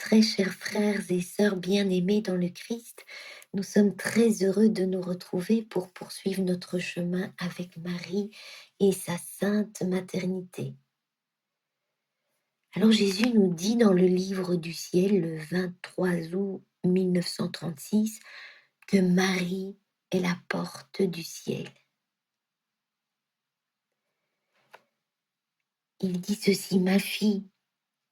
Très chers frères et sœurs bien-aimés dans le Christ, nous sommes très heureux de nous retrouver pour poursuivre notre chemin avec Marie et sa sainte maternité. Alors Jésus nous dit dans le livre du ciel, le 23 août 1936, que Marie est la porte du ciel. Il dit ceci: ma fille,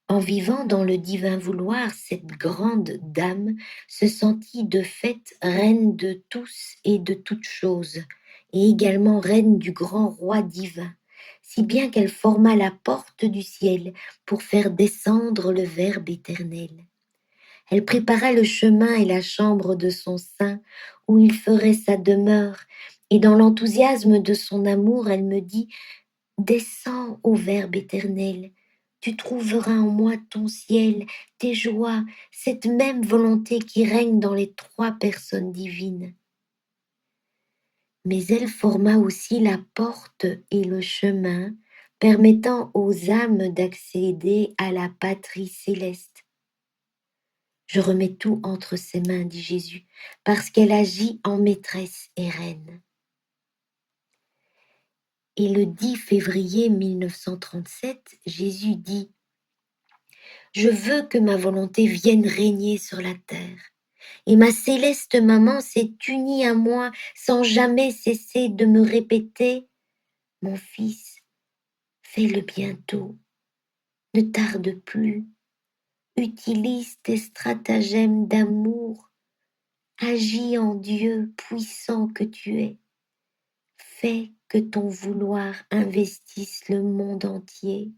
en vivant dans le divin vouloir, cette grande dame se sentit de fait reine de tous et de toutes choses, et également reine du grand roi divin, si bien qu'elle forma la porte du ciel pour faire descendre le Verbe éternel. Elle prépara le chemin et la chambre de son sein, où il ferait sa demeure, et dans l'enthousiasme de son amour, elle me dit: descends, ô Verbe éternel, tu trouveras en moi ton ciel, tes joies, cette même volonté qui règne dans les trois personnes divines. Mais elle forma aussi la porte et le chemin, permettant aux âmes d'accéder à la patrie céleste. Je remets tout entre ses mains, dit Jésus, parce qu'elle agit en maîtresse et reine. Et le 10 février 1937, Jésus dit: je veux que ma volonté vienne régner sur la terre. Et ma céleste maman s'est unie à moi sans jamais cesser de me répéter: mon fils, fais-le bientôt, ne tarde plus, utilise tes stratagèmes d'amour, agis en Dieu puissant que tu es, fais que ton vouloir investisse le monde entier,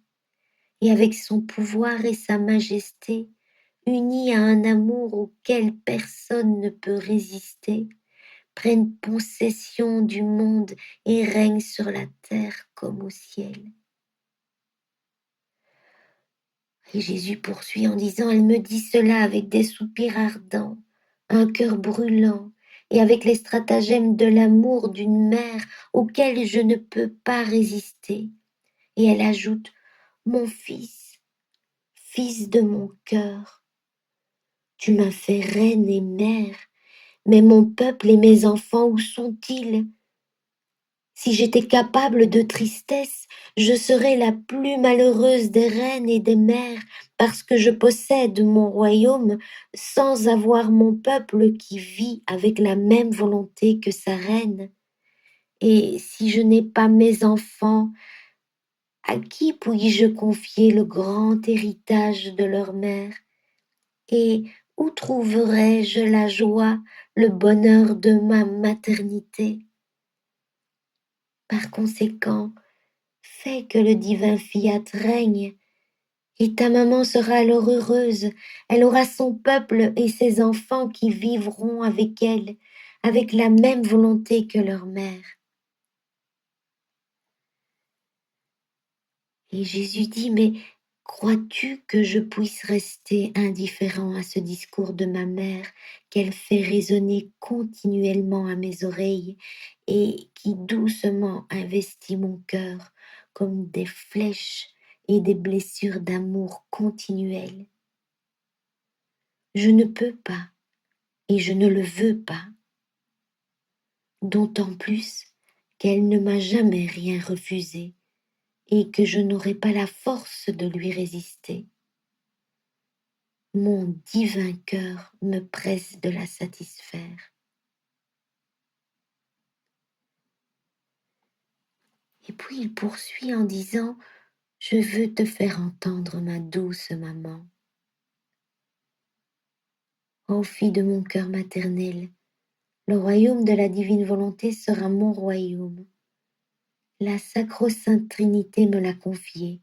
et avec son pouvoir et sa majesté, unis à un amour auquel personne ne peut résister, prennent possession du monde et règnent sur la terre comme au ciel. Et Jésus poursuit en disant: elle me dit cela avec des soupirs ardents, un cœur brûlant, et avec les stratagèmes de l'amour d'une mère auquel je ne peux pas résister. Et elle ajoute: mon fils, fils de mon cœur, tu m'as fait reine et mère, mais mon peuple et mes enfants, où sont-ils? Si j'étais capable de tristesse, je serais la plus malheureuse des reines et des mères, parce que je possède mon royaume sans avoir mon peuple qui vit avec la même volonté que sa reine. Et si je n'ai pas mes enfants, à qui puis-je confier le grand héritage de leur mère? Et où trouverai-je la joie, le bonheur de ma maternité? Par conséquent, fais que le divin fiat règne, et ta maman sera alors heureuse. Elle aura son peuple et ses enfants qui vivront avec elle, avec la même volonté que leur mère. Et Jésus dit: mais crois-tu que je puisse rester indifférent à ce discours de ma mère, qu'elle fait résonner continuellement à mes oreilles et qui doucement investit mon cœur comme des flèches et des blessures d'amour continuelles? Je ne peux pas et je ne le veux pas, d'autant plus qu'elle ne m'a jamais rien refusé et que je n'aurai pas la force de lui résister. Mon divin cœur me presse de la satisfaire. Et puis il poursuit en disant: je veux te faire entendre, ma douce maman. Ô fille de mon cœur maternel, le royaume de la divine volonté sera mon royaume. La sacro-sainte Trinité me l'a confié,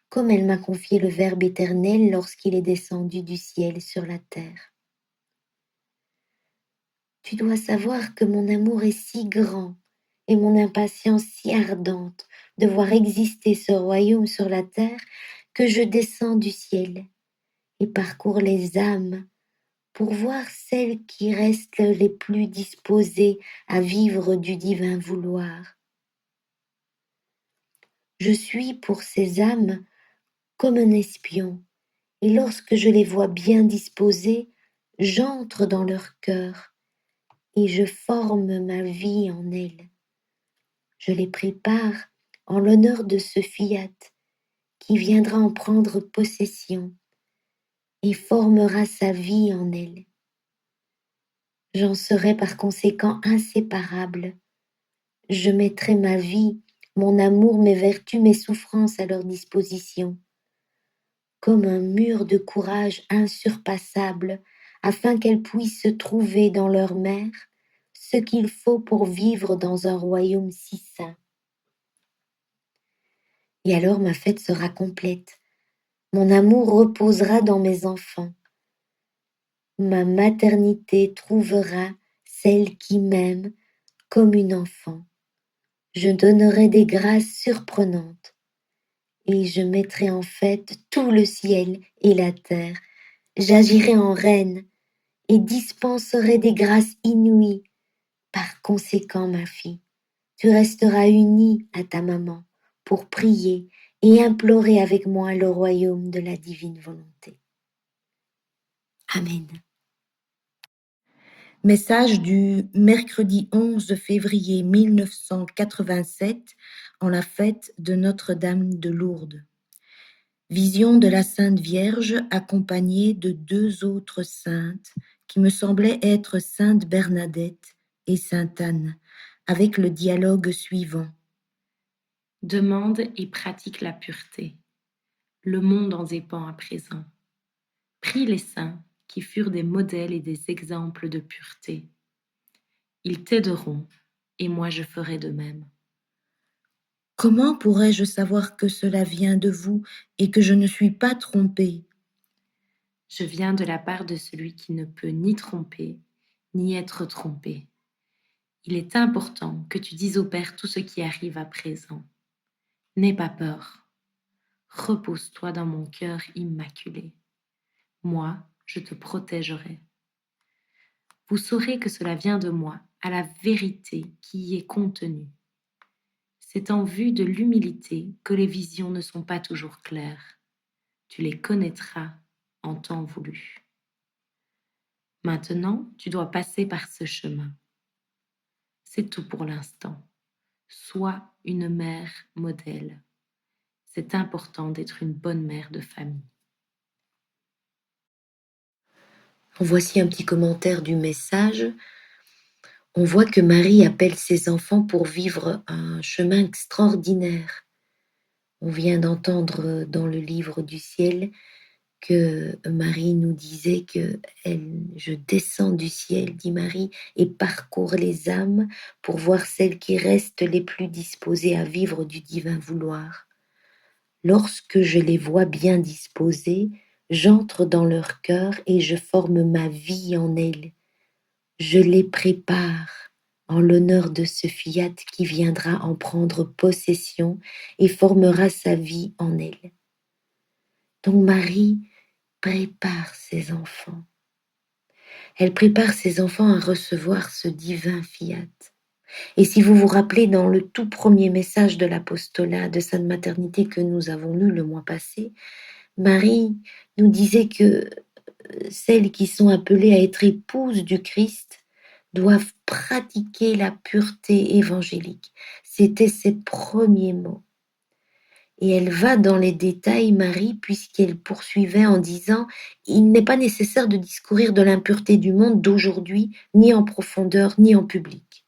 comme elle m'a confié le Verbe éternel lorsqu'il est descendu du ciel sur la terre. Tu dois savoir que mon amour est si grand et mon impatience si ardente de voir exister ce royaume sur la terre que je descends du ciel et parcours les âmes pour voir celles qui restent les plus disposées à vivre du divin vouloir. Je suis pour ces âmes comme un espion et lorsque je les vois bien disposés, j'entre dans leur cœur et je forme ma vie en elles. Je les prépare en l'honneur de ce fiat qui viendra en prendre possession et formera sa vie en elles. J'en serai par conséquent inséparable. Je mettrai ma vie, mon amour, mes vertus, mes souffrances à leur disposition, comme un mur de courage insurpassable, afin qu'elles puissent trouver dans leur mère ce qu'il faut pour vivre dans un royaume si saint. Et alors ma fête sera complète. Mon amour reposera dans mes enfants. Ma maternité trouvera celle qui m'aime comme une enfant. Je donnerai des grâces surprenantes et je mettrai en fête tout le ciel et la terre. J'agirai en reine et dispenserai des grâces inouïes. Par conséquent, ma fille, tu resteras unie à ta maman pour prier et implorer avec moi le royaume de la divine volonté. Amen. Message du mercredi 11 février 1987 en la fête de Notre-Dame de Lourdes. Vision de la Sainte Vierge accompagnée de deux autres saintes qui me semblaient être Sainte Bernadette et Sainte Anne, avec le dialogue suivant. Demande et pratique la pureté. Le monde en dépend à présent. Prie les saints qui furent des modèles et des exemples de pureté. Ils t'aideront, et moi je ferai de même. Comment pourrais-je savoir que cela vient de vous et que je ne suis pas trompée? Je viens de la part de celui qui ne peut ni tromper, ni être trompé. Il est important que tu dises au Père tout ce qui arrive à présent. N'aie pas peur. Repose-toi dans mon cœur immaculé. Moi, je te protégerai. Vous saurez que cela vient de moi, à la vérité qui y est contenue. C'est en vue de l'humilité que les visions ne sont pas toujours claires. Tu les connaîtras en temps voulu. Maintenant, tu dois passer par ce chemin. C'est tout pour l'instant. Sois une mère modèle. C'est important d'être une bonne mère de famille. Voici un petit commentaire du message. On voit que Marie appelle ses enfants pour vivre un chemin extraordinaire. On vient d'entendre dans le livre du ciel que Marie nous disait que je descends du ciel, dit Marie, et parcours les âmes pour voir celles qui restent les plus disposées à vivre du divin vouloir. Lorsque je les vois bien disposées, j'entre dans leur cœur et je forme ma vie en elles. Je les prépare en l'honneur de ce fiat qui viendra en prendre possession et formera sa vie en elles. Donc Marie prépare ses enfants. Elle prépare ses enfants à recevoir ce divin fiat. Et si vous vous rappelez dans le tout premier message de l'apostolat de Sainte Maternité que nous avons lu le mois passé, Marie nous disait que celles qui sont appelées à être épouses du Christ doivent pratiquer la pureté évangélique. C'était ses premiers mots. Et elle va dans les détails, Marie, puisqu'elle poursuivait en disant « Il n'est pas nécessaire de discourir de l'impureté du monde d'aujourd'hui, ni en profondeur, ni en public. »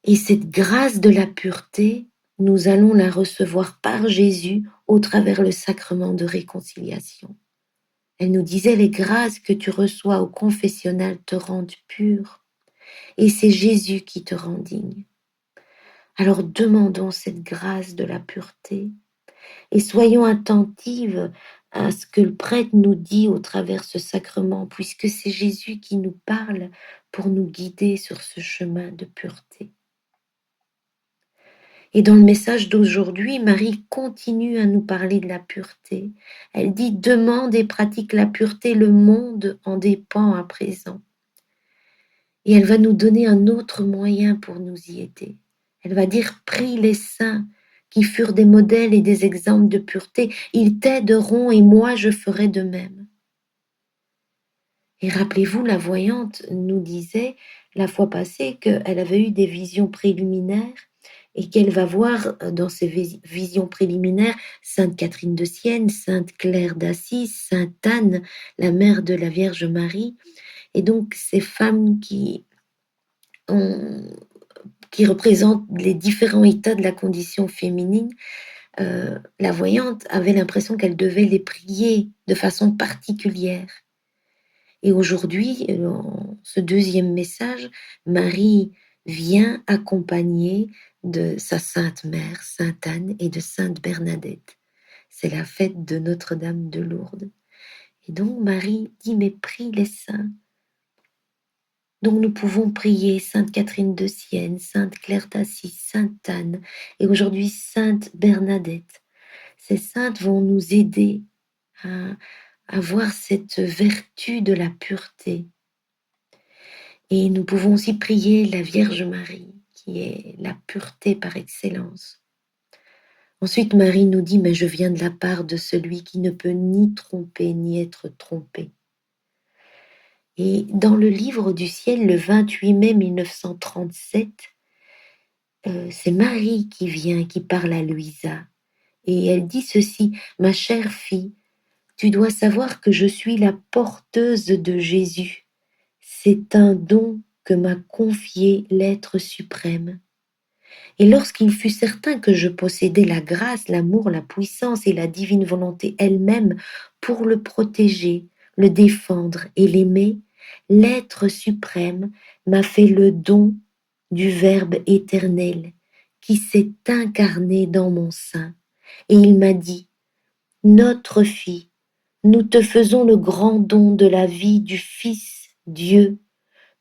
Et cette grâce de la pureté, nous allons la recevoir par Jésus au travers le sacrement de réconciliation. Elle nous disait « Les grâces que tu reçois au confessionnal te rendent pure, et c'est Jésus qui te rend digne. » Alors demandons cette grâce de la pureté et soyons attentives à ce que le prêtre nous dit au travers ce sacrement, puisque c'est Jésus qui nous parle pour nous guider sur ce chemin de pureté. Et dans le message d'aujourd'hui, Marie continue à nous parler de la pureté. Elle dit « Demande et pratique la pureté, le monde en dépend à présent. » Et elle va nous donner un autre moyen pour nous y aider. Elle va dire « Prie les saints qui furent des modèles et des exemples de pureté. Ils t'aideront et moi je ferai de même. Et rappelez-vous, la voyante nous disait la fois passée qu'elle avait eu des visions préliminaires et qu'elle va voir dans ces visions préliminaires Sainte Catherine de Sienne, Sainte Claire d'Assise, Sainte Anne, la mère de la Vierge Marie, et donc ces femmes ont, qui représentent les différents états de la condition féminine. La voyante avait l'impression qu'elle devait les prier de façon particulière. Et aujourd'hui, dans ce deuxième message, Marie vient accompagnée de sa sainte mère, Sainte Anne, et de Sainte Bernadette. C'est la fête de Notre-Dame de Lourdes. Et donc Marie dit, mais prie les saints. Donc nous pouvons prier Sainte Catherine de Sienne, Sainte Claire d'Assise, Sainte Anne, et aujourd'hui Sainte Bernadette. Ces saintes vont nous aider à avoir cette vertu de la pureté. Et nous pouvons aussi prier la Vierge Marie, qui est la pureté par excellence. Ensuite, Marie nous dit, mais je viens de la part de celui qui ne peut ni tromper ni être trompé. Et dans le livre du ciel, le 28 mai 1937, c'est Marie qui vient, qui parle à Louisa. Et elle dit ceci, ma chère fille, tu dois savoir que je suis la porteuse de Jésus. C'est un don que m'a confié l'être suprême. Et lorsqu'il fut certain que je possédais la grâce, l'amour, la puissance et la divine volonté elle-même pour le protéger, le défendre et l'aimer, l'être suprême m'a fait le don du Verbe éternel qui s'est incarné dans mon sein. Et il m'a dit, notre fille, nous te faisons le grand don de la vie du Fils Dieu,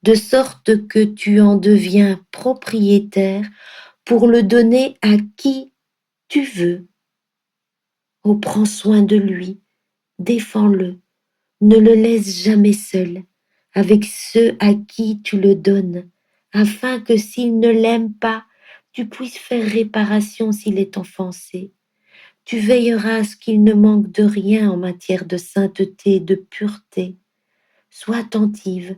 de sorte que tu en deviens propriétaire pour le donner à qui tu veux. Oh, prends soin de lui, défends-le, ne le laisse jamais seul avec ceux à qui tu le donnes, afin que s'il ne l'aime pas, tu puisses faire réparation s'il est offensé. Tu veilleras à ce qu'il ne manque de rien en matière de sainteté, de pureté. Sois attentive.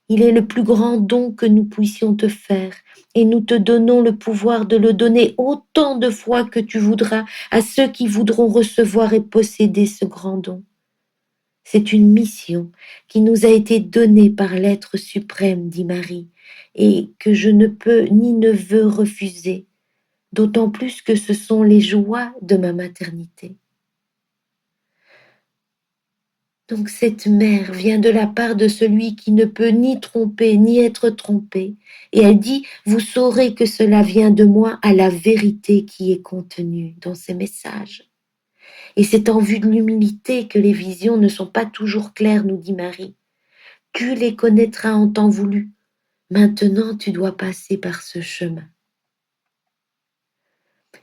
Il est le plus grand don que nous puissions te faire, et nous te donnons le pouvoir de le donner autant de fois que tu voudras à ceux qui voudront recevoir et posséder ce grand don. C'est une mission qui nous a été donnée par l'être suprême, dit Marie, et que je ne peux ni ne veux refuser, d'autant plus que ce sont les joies de ma maternité. Donc cette mère vient de la part de celui qui ne peut ni tromper ni être trompé. Et elle dit, vous saurez que cela vient de moi à la vérité qui est contenue dans ces messages. Et c'est en vue de l'humilité que les visions ne sont pas toujours claires, nous dit Marie. Tu les connaîtras en temps voulu. Maintenant, tu dois passer par ce chemin.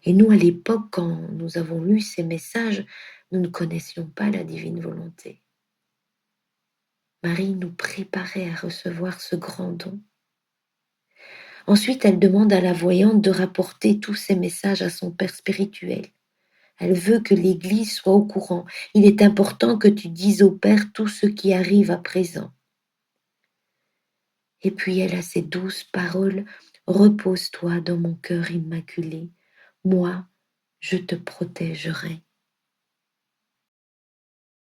Et nous, à l'époque, quand nous avons lu ces messages, nous ne connaissions pas la divine volonté. Marie nous préparait à recevoir ce grand don. Ensuite, elle demande à la voyante de rapporter tous ces messages à son père spirituel. Elle veut que l'Église soit au courant. Il est important que tu dises au Père tout ce qui arrive à présent. Et puis elle a ces douces paroles, repose-toi dans mon cœur immaculé. Moi, je te protégerai.